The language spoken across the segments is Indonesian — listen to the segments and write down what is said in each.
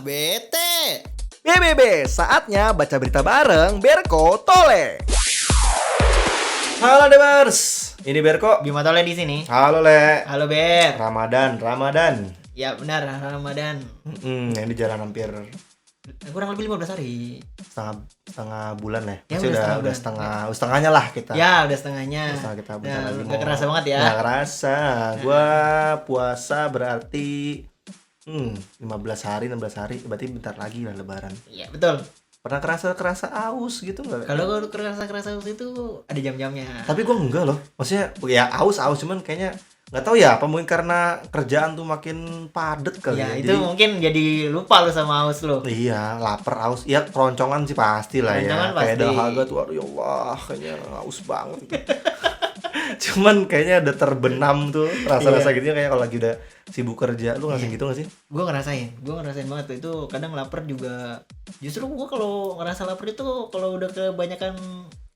Bete. BBB, saatnya baca berita bareng Berko Tole. Halo Debers, ini Berko. Bima Tole di sini. Halo Le. Halo Ber. Ramadan. Ya benar, Ramadan. Ini jalan hampir Kurang lebih 15 hari. setengah bulan ya. Ya, Masih udah udah setengah setengahnya lah kita. Ya, udah setengahnya. Setengah kita bisa Nah, lagi udah kerasa banget ya. Nggak kerasa. Gua puasa berarti 15 hari, 16 hari, berarti bentar lagi lah lebaran. Iya, betul. Pernah kerasa aus gitu nggak? Kalau gue kerasa itu ada jam-jamnya. Tapi gue enggak loh. Maksudnya ya aus cuman kayaknya nggak tahu ya apa mungkin karena kerjaan tuh makin padet kali Ya, ya. itu mungkin jadi lupa lu sama haus lu. Iya, lapar aus. Ya keroncongan sih pasti lah ya. Keroncongan Kayak pasti. dahaga tuh aduh ya Allah, kayaknya aus banget. Cuman kayaknya udah terbenam tuh rasa-rasa Iya. gitu kayak kalau lagi udah sibuk kerja. Lu ngerasain gitu gak sih? Gue ngerasain banget tuh. Itu kadang lapar juga. Justru gue kalau ngerasa lapar itu kalau udah kebanyakan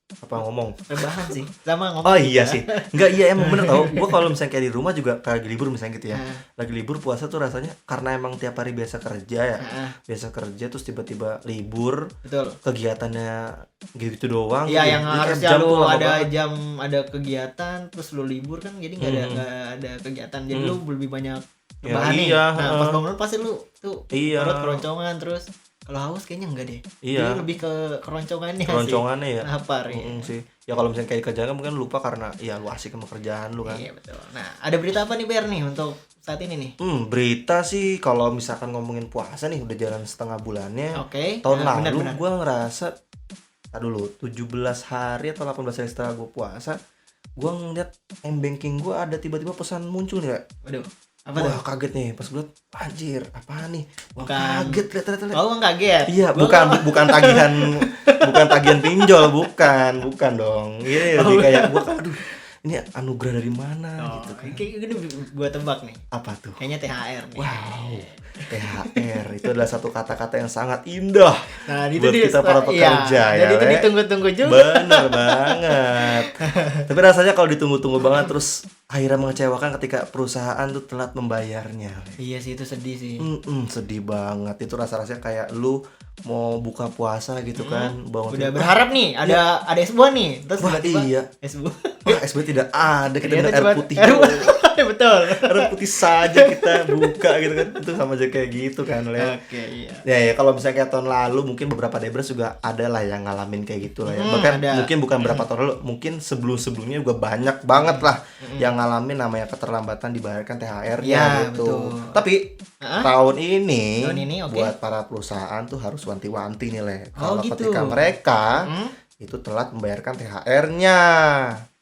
Apa ngomong? rebahan sih. Sama ngomong. Oh iya juga. sih. Enggak, iya emang bener tau. Gue kalau misalnya kayak di rumah juga kayak lagi libur misalnya gitu ya. Nah. Lagi libur puasa tuh rasanya karena emang tiap hari biasa kerja ya. Nah, Biasa kerja terus tiba-tiba libur, betul. kegiatannya gitu doang. Iya, gitu. yang Jadi harusnya jam lu tuh lama ada banget. jam, ada kegiatan, terus lu libur kan, jadi nggak ada kegiatan, jadi lu lebih banyak Ya, rebahan nih. iya, Nah, pas bangun pasti lu tuh Iya. perut keroncongan, terus kalau haus kayaknya enggak deh. Iya. Jadi lebih ke keroncongannya Keroncongannya sih. ya. Lapar ya. Sih. Ya kalau misalnya kayak kerjaan kan mungkin lupa karena ya lu asik sama kerjaan lu kan. Iya, betul. Nah, ada berita apa nih Ber nih untuk saat ini nih? Berita sih kalau misalkan ngomongin puasa nih udah jalan setengah bulannya. Oke. Tahun Nah, lalu benar. gue ngerasa dulu 17 hari atau 18 hari setelah gue puasa, gue ngeliat m-banking gue ada tiba-tiba pesan muncul nih, Kak. Waduh. Apa Wah tuh? kaget nih pas gue liat, anjir apaan nih? Wah Bukan. kaget lihat. Oh, kan kaget. Iya, Gua bukan tagihan pinjol, bukan dong. Ini lebih kayak gua aduh, ini anugerah dari mana Oh, gitu kan. kayak gini gua tebak nih. Apa tuh? Kayaknya THR nih. Wow. THR itu adalah satu kata-kata yang sangat indah. Nah, itu buat dia, kita para pekerja ya. Jadi itu Le. ditunggu-tunggu juga. Bener banget. Tapi rasanya kalau ditunggu-tunggu banget terus akhirnya mengecewakan ketika perusahaan tuh telat membayarnya. Le. Iya sih, itu sedih sih. Sedih banget. Itu rasa-rasanya kayak lu mau buka puasa gitu kan, bangun Udah tidur, berharap nih ada es buah nih, terus wah tiba-tiba iya. es buah. Wah, SB tidak ada, kita minum Ternyata air cuma putih. betul. Air putih saja kita buka gitu kan. Itu sama aja kayak gitu kan, Le. Oke, iya. Ya kalau misalnya kayak tahun lalu mungkin beberapa Debres juga ada lah yang ngalamin kayak gitu lah ya. Bahkan ada. mungkin bukan berapa tahun lalu, mungkin sebelum-sebelumnya juga banyak banget lah yang ngalamin namanya keterlambatan dibayarkan THR-nya Ya, gitu. betul. Tapi tahun ini oke. buat para perusahaan tuh harus wanti-wanti nih, Le. Oh, Kalau gitu. ketika mereka itu telat membayarkan THR-nya.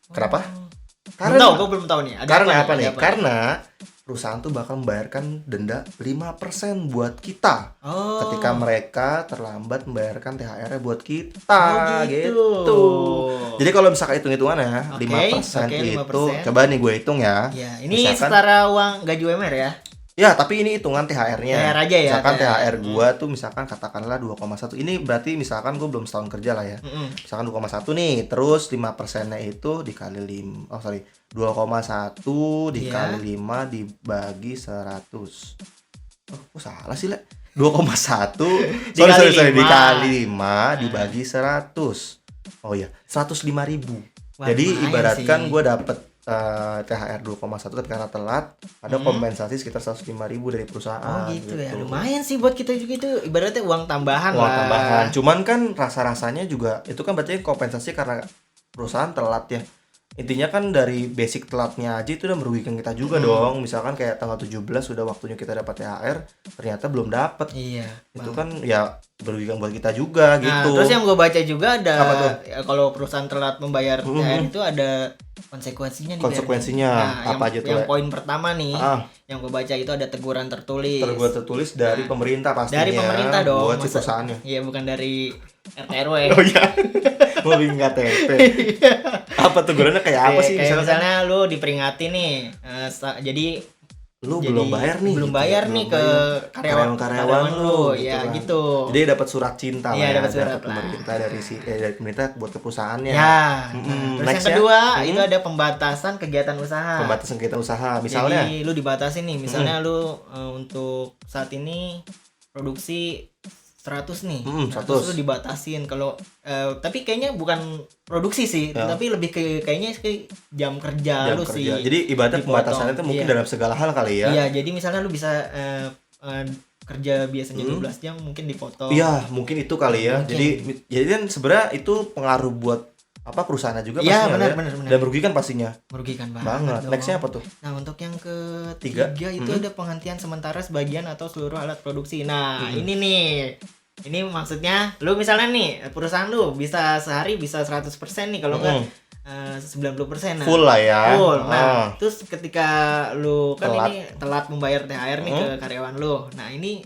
Kenapa? Gue belum tahu nih. Ada Karena nih? apa nih? Ada Karena perusahaan tuh bakal membayarkan denda 5% buat kita Oh. ketika mereka terlambat membayarkan THR-nya buat kita. Oh, gitu. Jadi kalau misalkan hitung-hitungannya Oke, 5% oke, itu 5%. coba nih gue hitung ya. Ya, ini Misalkan- setara uang gaji UMR ya. Ya, tapi ini hitungan THR-nya. THR aja ya, Misalkan THR. THR gua tuh misalkan katakanlah 2,1. Ini berarti misalkan gua belum setahun kerja lah ya. Misalkan 2,1 nih, terus 5%-nya itu dikali 2,1 dikali 5 dibagi 100. Oh, kok salah sih, Le? 2,1 Dikali sorry 5. dikali 5 dibagi 100. Oh iya, 105.000. Wah, Jadi lumayan ibaratkan sih. gue dapet THR 2,1 ketika telat, ada kompensasi sekitar 105.000 dari perusahaan. Oh, gitu ya. Lumayan sih buat kita juga, itu ibaratnya uang tambahan Uang lah. tambahan. Cuman kan rasa-rasanya juga itu kan berarti kompensasi karena perusahaan telat ya. Intinya kan dari basic telatnya aja itu udah merugikan kita juga dong. Misalkan kayak tanggal 17 sudah waktunya kita dapat THR, ternyata belum dapat. Iya. Itu kan ya merugikan buat kita juga Nah, gitu. terus yang gue baca juga ada Apa tuh? ya, kalau perusahaan telat membayar THR itu ada konsekuensinya nih, Ber. Konsekuensinya Nah, apa aja tuh, yang Le? poin pertama nih, Ah. yang gue baca itu ada teguran tertulis. tertulis dari pemerintah pastinya. Dari pemerintah dong. Buat si masa- perusahaannya. Iya, bukan dari RT RW. Oh iya. Mau bikin KTP. Apa tegurannya kayak apa sih Kayak misalkan? misalnya lu diperingati nih, jadi Lu jadi belum bayar nih. belum gitu. bayar Belum nih ke bayar. karyawan lu ya kan. gitu. Jadi dapat surat cinta Iya, lah ya, dapat surat lah. pemerintah dari pemerintah buat ke perusahaannya. Ya. Mm-mm. Terus yang Next ya. kedua itu ada pembatasan kegiatan usaha. Pembatasan kegiatan usaha. Misalnya Jadi lu dibatasin nih, misalnya lu untuk saat ini produksi 100 nih. 100. Terus lu dibatasin kalau tapi kayaknya bukan produksi sih, Ya. tapi lebih ke kayaknya ke jam kerja Jam lu kerja. sih. Jadi ibaratnya dipotong. pembatasannya itu mungkin Iya. dalam segala hal kali ya. Iya, jadi misalnya lu bisa kerja biasanya 12 jam mungkin dipotong. Iya, mungkin itu kali ya. Mungkin. Jadi kan sebenarnya itu pengaruh buat apa perusahaannya juga Iya, pastinya benar, ya. benar. Dan merugikan pastinya. Merugikan Banget. dong. Nextnya apa tuh? Nah, untuk yang ketiga itu ada penghentian sementara sebagian atau seluruh alat produksi. Nah, ini nih. Ini maksudnya lu misalnya nih perusahaan lu bisa sehari bisa 100% nih kalau enggak 90%. Nah, Full lah ya. full. Nah, terus ketika lu kan Telat. ini telat membayar THR nih ke karyawan lu. Nah, ini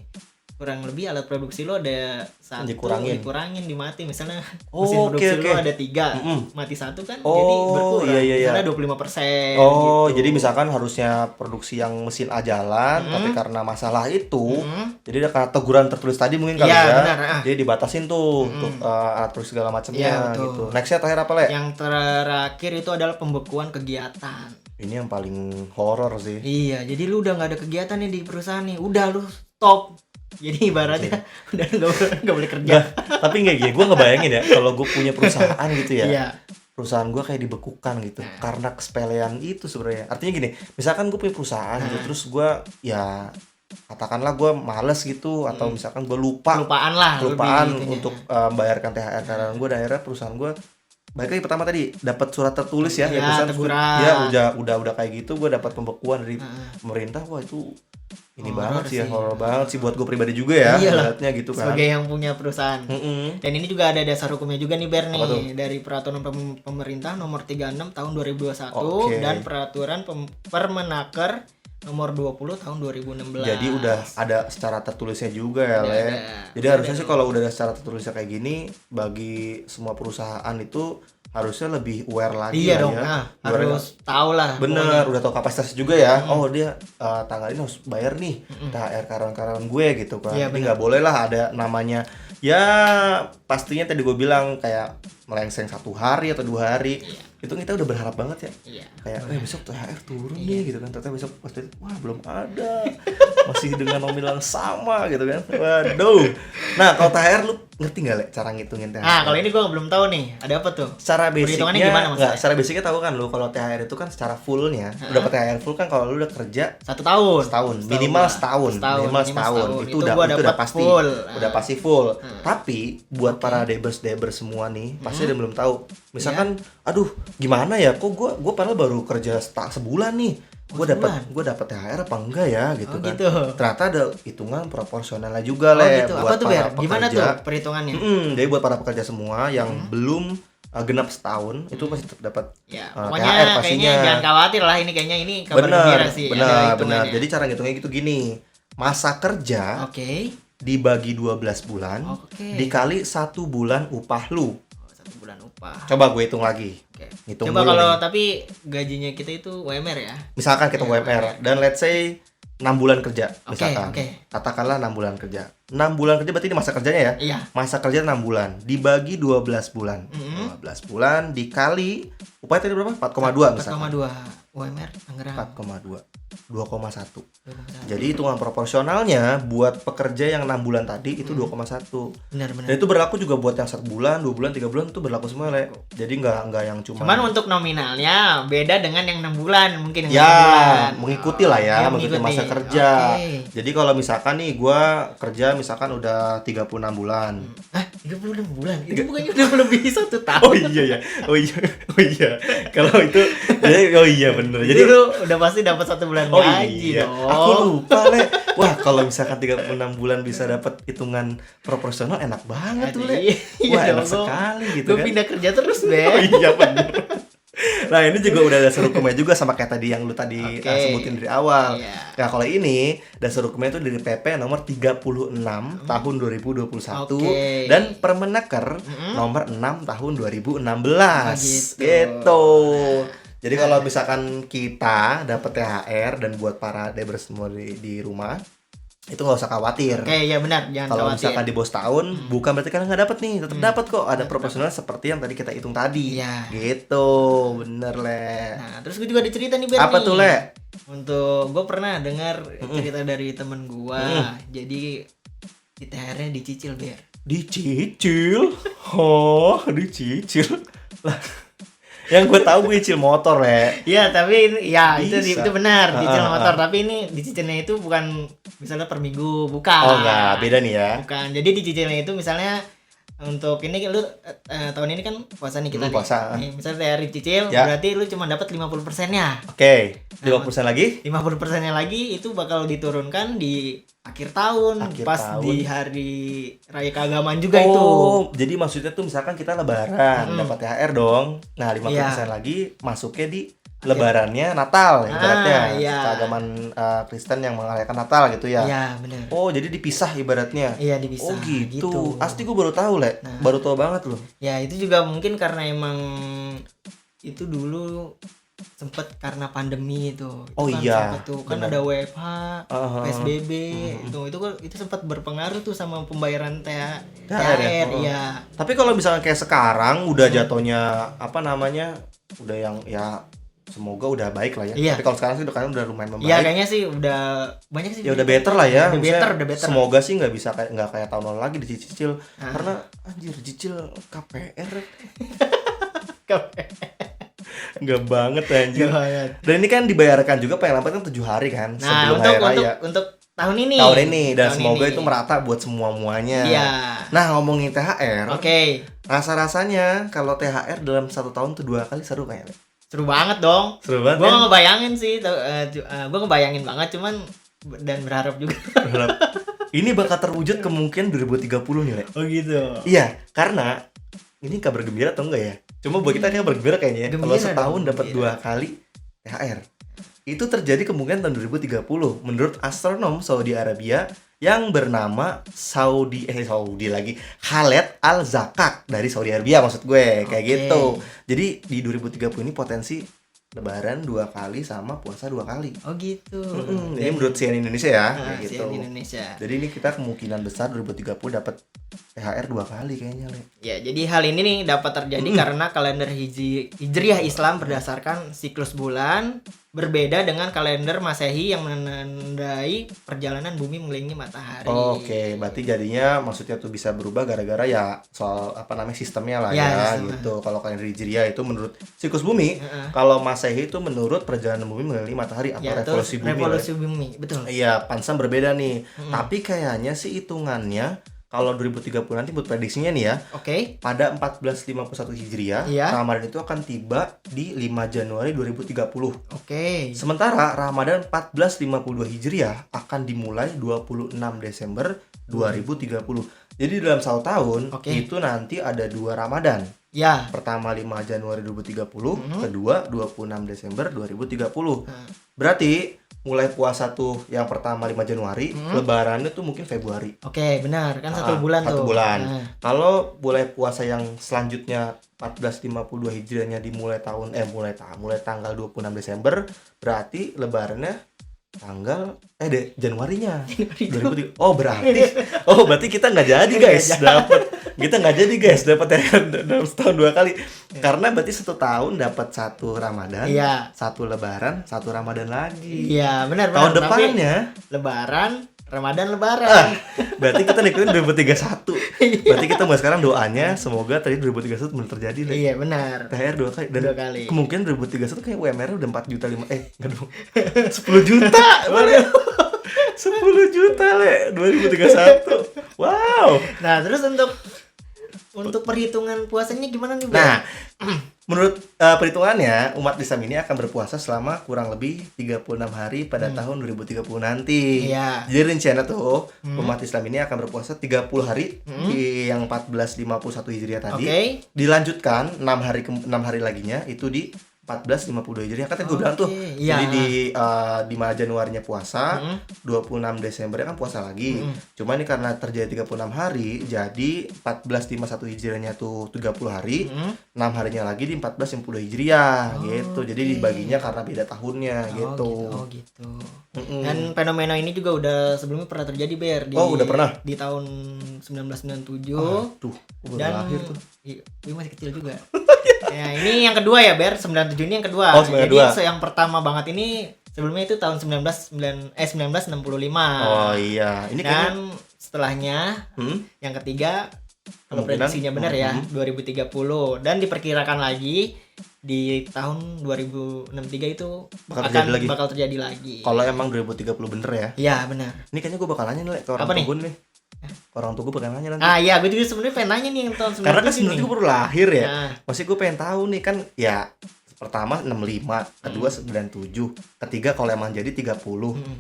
kurang lebih alat produksi lo ada satu dikurangin dimati misalnya mesin produksi lo ada 3 mati 1 kan jadi berkurang misalnya 25% oh gitu. Jadi misalkan harusnya produksi yang mesin A jalan tapi karena masalah itu jadi ada karena teguran tertulis tadi mungkin kali ya benar, jadi dibatasin tuh untuk alat produksi segala macamnya gitu. Nextnya terakhir apa Le? Yang terakhir itu adalah pembekuan kegiatan. Ini yang paling horor sih. Iya, jadi lu udah nggak ada kegiatan nih di perusahaan nih, udah lu stop. Jadi ibaratnya udah nggak boleh kerja. Tapi nggak gitu, gue ngebayangin ya kalau gue punya perusahaan gitu ya. Iya. Perusahaan gue kayak dibekukan gitu karena kesepelean itu sebenarnya. Artinya gini, misalkan gue punya perusahaan gitu, terus gue ya katakanlah gue males gitu atau misalkan gue kelupaan untuk bayarkan THR karyawan gue, daerah perusahaan gue baik lagi pertama tadi dapat surat tertulis ya dari perusahaan teguran. Ya udah kayak gitu gue dapat pembekuan dari pemerintah. Wah itu ini banget sih ya, horor banget sih buat gue pribadi juga ya lihatnya gitu kan sebagai yang punya perusahaan. Dan ini juga ada dasar hukumnya juga nih Ber nih dari peraturan pemerintah nomor 36 tahun 2021 dan peraturan Permenaker nomor 20 tahun 2016. Jadi udah ada secara tertulisnya juga ya Le. Jadi harusnya sih kalau udah ada secara tertulisnya kayak gini bagi semua perusahaan itu harusnya lebih aware lagi iya lah dong, ya. harus tahu lah. Bener, udah tahu kapasitas juga ya. Oh dia tanggal ini harus bayar nih THR karyawan-karyawan gue gitu kan. Jadi nggak boleh lah ada namanya ya pastinya tadi gue bilang kayak melengseng 1 hari atau 2 hari. Itu kita udah berharap banget ya. Kayak besok THR turun nih gitu kan. Ternyata besok pasti wah belum ada. Masih dengan nominal yang sama gitu kan. Waduh. Nah, kalau THR lu ngerti nggak Le cara ngitungin THR? Nah, kalau ini gue belum tahu nih. Ada apa tuh? Secara Perhitungannya gimana basicnya nggak, secara basicnya tahu kan lu kalau THR itu kan secara fullnya udah dapat THR full kan kalau lu udah kerja 1 tahun. minimal setahun itu udah pasti full. Udah pasti full. Tapi buat para debers semua nih pasti ada yang belum tahu. Misalkan aduh gimana ya kok gue padahal baru kerja sebulan nih. Gue dapat THR apa enggak ya gitu kan. Gitu. Ternyata ada hitungan proporsionalnya juga Le gitu. buat Apa tuh para Ber? Gimana pekerja. tuh perhitungannya? Jadi buat para pekerja semua yang belum genap setahun itu pasti tetap dapat Ya, THR pokoknya pastinya. kayaknya jangan khawatir lah ini kayaknya ini kabar gembira sih. Benar. Jadi cara ngitungnya gitu gini. Masa kerja dibagi 12 bulan dikali 1 bulan upah lu. 1 bulan upah. Coba gue hitung lagi. Hitung Coba dulu kalau nih. tapi gajinya kita itu UMR ya. Misalkan kita UMR dan let's say 6 bulan kerja misalkan. Oke. Katakanlah 6 bulan kerja. 6 bulan kerja berarti ini masa kerjanya ya? Iya. Masa kerja 6 bulan dibagi 12 bulan. 12 bulan dikali upahnya tadi berapa? 4,2 misalkan. 4,2 UMR Tangerang. 4,2. 2,1. Jadi hitungan proporsionalnya buat pekerja yang 6 bulan tadi itu 2,1. Benar. Dan itu berlaku juga buat yang 1 bulan, 2 bulan, 3 bulan itu berlaku semua Le. Jadi nggak yang cuma. Cuman untuk nominalnya beda dengan yang 6 bulan mungkin yang 6 ya bulan. mengikuti lah ya, mengikuti masa kerja. Jadi kalau misalkan nih gue kerja misalkan udah 36 bulan. 36 bulan. Itu bukannya udah lebih 1 tahun. Oh iya. Kalau itu oh iya bener. Jadi lu udah pasti dapat 1 bulan gaji dong. Aku lupa Le. Wah kalau misalkan 36 bulan bisa dapat hitungan proporsional enak banget tuh Le. Wah enak sekali gitu kan. Gue pindah kerja terus deh. Oh iya bener. Nah ini juga udah dasar hukumnya juga sama kayak tadi yang lu tadi sebutin dari awal. Nah kalau ini dasar hukumnya itu dari PP nomor 36 tahun 2021 dan Permenaker nomor 6 tahun 2016 gitu. Jadi kalau misalkan kita dapat THR dan buat para debers semua di rumah itu nggak usah khawatir. Ya benar, jangan kalau khawatir. Misalkan di bos tahun bukan berarti kalian nggak dapat nih, tetap dapat kok. Ada proporsional seperti yang tadi kita hitung tadi. Gitu, bener Le. Nah terus gue juga ada cerita nih Ber. Apa tuh Le? Untuk gue pernah dengar cerita dari temen gue. Jadi di THR-nya dicicil, Ber. Dicicil? Oh, dicicil. Lah, yang gue tahu gue cicil motor, Le. Iya, tapi Bisa. itu benar, dicicil Ah, ah, motor, ah. tapi ini dicicilnya itu bukan misalnya per minggu, bukan. Oh, enggak, beda nih ya. Bukan. Jadi dicicilnya itu misalnya untuk ini lu tahun ini kan puasa nih kita nih. Puasa. Nih, misalnya dari cicil Ya. berarti lu cuma dapat 50%-nya. Oke, 50% lagi? 50%-nya lagi itu bakal diturunkan di akhir tahun, Akhir pas tahun. di hari raya keagamaan juga itu. Oh, jadi maksudnya tuh misalkan kita lebaran, dapat THR dong. Nah, 50% Iya. lagi masuknya di lebarannya Natal, ibaratnya. iya. Keagamaan Kristen yang merayakan Natal gitu ya. Iya, benar. Oh, jadi dipisah ibaratnya. Iya, dipisah. Oh, gitu. Asli gue baru tahu, Le. Baru tahu banget loh. Ya, itu juga mungkin karena emang itu dulu sempet karena pandemi itu. Oh, kan iya, sempet tuh kan benar. ada WFH, Ah, PSBB, itu sempat berpengaruh tuh sama pembayaran THR ya? THR, Oh. iya. Tapi kalau misalnya kayak sekarang udah jatuhnya apa namanya? Udah yang ya semoga udah baik lah ya. Iya. Tapi kalau sekarang sih udah lumayan membaik. Iya, kayaknya sih udah banyak sih. Ya udah better lah ya. Udah Maksudnya better. Semoga sih nggak kayak tahun lalu lagi dicicil. Karena anjir cicil KPR nggak banget anjir. Iya banget. Dan ini kan dibayarkan juga paling lambat kan 7 hari kan Nah, sebelum untuk hari raya. untuk tahun ini. Tahun ini dan Tahun semoga ini. itu merata buat semuanya. Iya. Nah, ngomongin THR, Oke. rasa-rasanya kalau THR dalam 1 tahun tuh 2 kali seru kayaknya. Seru banget dong. Seru banget. Gua kan? nggak ngebayangin sih, gua ngebayangin banget cuman dan berharap juga. Berharap ini bakal terwujud kemungkinan 2030 nih, Le. Oh gitu. Iya, karena ini kabar gembira atau enggak ya? Cuma buat kita kabar gembira kayaknya ya. Kalau Gembira setahun dong, dapat gembira. 2 kali THR. Itu terjadi kemungkinan tahun 2030 menurut astronom Saudi Arabia yang bernama Saudi lagi Khaled Al-Zakak dari Saudi Arabia maksud gue kayak Oke. gitu. Jadi di 2030 ini potensi lebaran 2 kali sama puasa 2 kali. Oh gitu. Ini menurut CNN Indonesia ya kayak gitu. CNN Indonesia. Jadi ini kita kemungkinan besar 2030 dapat THR 2 kali kayaknya, Le. Ya, jadi hal ini nih dapat terjadi karena kalender Hijriah Islam berdasarkan siklus bulan berbeda dengan kalender Masehi yang menandai perjalanan bumi mengelilingi matahari. Oke, berarti jadinya maksudnya tuh bisa berubah gara-gara ya soal apa namanya sistemnya lah Ya, ya sistem. gitu. Kalau kalender Hijriah itu menurut siklus bumi, Heeh. kalau Masehi itu menurut perjalanan bumi mengelilingi matahari atau Ya, revolusi terus bumi. revolusi bumi, betul. Iya, pansan berbeda nih. Tapi kayaknya sih hitungannya kalau 2030 nanti buat prediksinya nih ya, Oke. pada 1451 Hijriah, Iya. Ramadan itu akan tiba di 5 Januari 2030. Oke. Sementara Ramadan 1452 Hijriah akan dimulai 26 Desember 2030. Jadi dalam 1 tahun Oke. itu nanti ada 2 Ramadan. Ya. Pertama 5 Januari 2030, kedua 26 Desember 2030. Nah, Berarti mulai puasa tuh yang pertama 5 Januari, lebarannya tuh mungkin Februari. Oke, benar. Kan Ah, 1 bulan tuh. 1 bulan. Nah, Kalau mulai puasa yang selanjutnya 1452 Hijriahnya dimulai mulai tanggal 26 Desember, berarti lebarannya tanggal Januarinya 2003. Oh berarti kita nggak jadi guys dapat dalam setahun 2 kali karena berarti 1 tahun dapat 1 Ramadan, Iya. 1 Lebaran, 1 Ramadan lagi. Iya, benar. Tahun Tapi depannya Lebaran, Lebaran. berarti kita ngikutin 2031. Berarti kita mulai sekarang doanya semoga tadi 2031 benar terjadi deh. Iya, benar. THR 2 kali dan 2 kali. kemungkinan 2031 kayak UMR udah 4 juta 5 enggak dong. 10 juta. Boleh. 10 juta Le 2031. Wow. Nah, terus untuk perhitungan puasanya gimana nih, Bang? Nah, menurut perhitungannya umat Islam ini akan berpuasa selama kurang lebih 36 hari pada tahun 2030 nanti. Iya. Jadi rencana tuh umat Islam ini akan berpuasa 30 hari di yang 1451 Hijriah tadi. Oke. Dilanjutkan 6 hari laginya itu di 1452 Hijriah. Kan tadi gue bilang tuh. Iya. Jadi di 5 Januarinya puasa, 26 Desembernya kan puasa lagi. Cuma ini karena terjadi 36 hari, jadi 1451 Hijriahnya tuh 30 hari, 6 harinya lagi di 1452 Hijriah gitu. Jadi dibaginya karena beda tahunnya gitu. Oh gitu. Dan fenomena ini juga udah sebelumnya pernah terjadi, Ber, Oh, udah pernah? di tahun 1997. Tuh, baru Dan lahir tuh. Iya, gue masih kecil juga. Ya, ini yang kedua ya, Ber. 97 ini yang kedua. Oh, 92. Jadi yang pertama banget ini sebelumnya itu tahun 1965. Oh iya, ini kayaknya Dan setelahnya yang ketiga kalau Kemungkinan, prediksinya benar ya 2030 dan diperkirakan lagi di tahun 2063 itu bakal terjadi lagi. Kalau emang 2030 bener ya. Iya, benar. Ini kayaknya gue bakal nanya nih Le, ke orang Apa tua nih? gue nih. Orang tua gue bakal nanya nanti. Ah iya, gue juga sebenarnya pengen nanya nih yang tahun 97 Karena kan nih. sebenarnya gue baru lahir ya. Nah. Masih gue pengen tahu nih kan ya pertama 65, kedua 97, ketiga kalau emang jadi 30,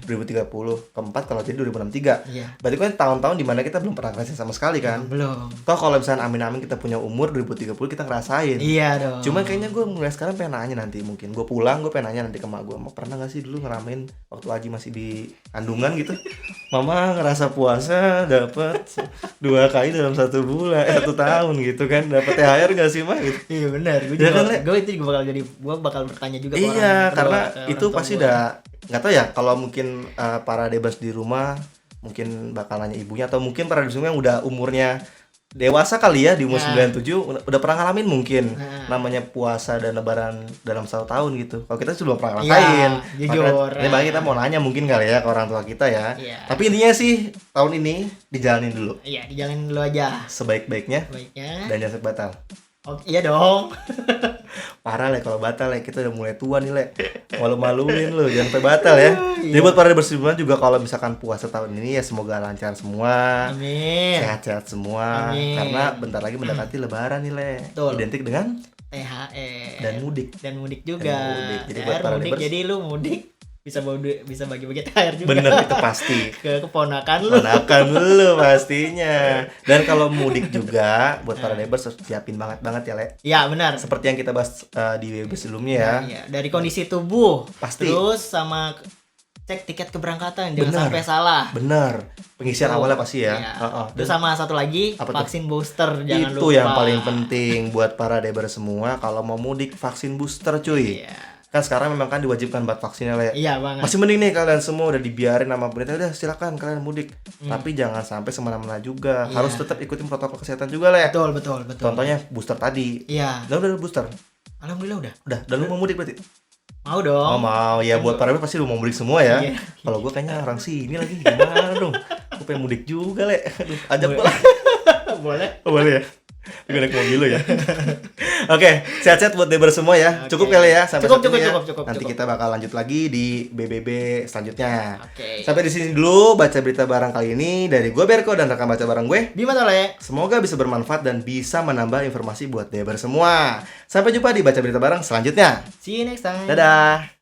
2030, keempat kalau jadi 2063. Iya. Berarti kan tahun-tahun dimana kita belum pernah ngerasain sama sekali kan. Belum. Toh kalau misalnya amin-amin kita punya umur 2030 kita ngerasain. Iya dong. Cuman kayaknya gue mulai sekarang pengen nanya nanti, mungkin gue pulang gue pengen nanya nanti ke mak gue, mau pernah gak sih dulu ngeramein waktu Aji masih di kandungan gitu, mama ngerasa puasa dapat 2 kali dalam 1 bulan 1 tahun gitu kan, dapat THR gak sih mah gitu. Iya benar. Gue Ya juga, kan, Le? gue bakal bertanya juga ke Iya, orang karena tua, ke itu orang tua pasti gua. udah nggak tahu ya kalau mungkin para debas di rumah mungkin bakal nanya ibunya atau mungkin para debas yang udah umurnya dewasa kali ya di umur 97 udah pernah ngalamin mungkin namanya puasa dan lebaran dalam 1 tahun gitu. Kalau kita sudah pernah ngerasain. Iya, jujur. Makanya bagi kita mau nanya mungkin kali ya ke orang tua kita ya. Iya. Tapi intinya sih tahun ini dijalanin dulu Iya, dijalanin dulu aja. sebaik-baiknya Baiknya. dan jangan sampai batal. Oh, iya dong. Parah Le, kalau batal Le, kita udah mulai tua nih Le. Malu-maluin lu, jangan sampai batal ya. Jadi buat para bersih juga kalau misalkan puasa tahun ini ya semoga lancar semua. Amin. Sehat-sehat semua. Amin. Karena bentar lagi mendekati lebaran nih Le. Betul. Identik dengan THR dan mudik. dan mudik juga. Dan mudik. Jadi buat THR para mudik, Debers- jadi lu mudik bisa bawa duit, bisa bagi-bagi THR juga. Bener itu pasti. Ke keponakan lu. Ponakan lu pastinya. Dan kalau mudik juga buat para debers harus siapin banget ya Le. Iya, benar. Seperti yang kita bahas di web sebelumnya ya. Iya, dari kondisi tubuh. Pasti. Terus sama cek tiket keberangkatan, jangan Benar. sampai salah. Bener. Pengisian Tuh. awalnya pasti ya. Iya. Heeh. Terus sama satu lagi Apa tuh? vaksin booster, jangan Itu lupa. yang paling penting buat para debers semua kalau mau mudik vaksin booster cuy. Iya. Kan sekarang memang kan diwajibkan buat vaksinnya Le. Iya banget. Masih mending nih kalian semua udah dibiarin sama pemerintah udah silakan kalian mudik. Tapi jangan sampai semena-mena juga. Iya. Harus tetap ikutin protokol kesehatan juga Le. Betul. Contohnya booster tadi. Iya. Udah booster. Alhamdulillah udah. Udah, dan lu mau mudik berarti? Mau dong. Oh, mau. Ya buat para debers pasti lu mau mudik semua ya. Iya. Kalau gua kayaknya orang sini lagi gimana dong? Gua pengen mudik juga Le. Aduh, ajak gua lah. Boleh. Oh, boleh ya? Gue naik mobil lo ya. Oke, sehat-sehat buat debers semua ya. Oke. Cukup kali ya sampai Cukup, saat ini ya. cukup. Nanti kita bakal lanjut lagi di BBB selanjutnya. Oke. Sampai di sini dulu baca berita barang kali ini dari gue Berko dan rekan baca barang gue. Bima Tole. Semoga bisa bermanfaat dan bisa menambah informasi buat debers semua. Sampai jumpa di baca berita barang selanjutnya. See you next time. Dadah.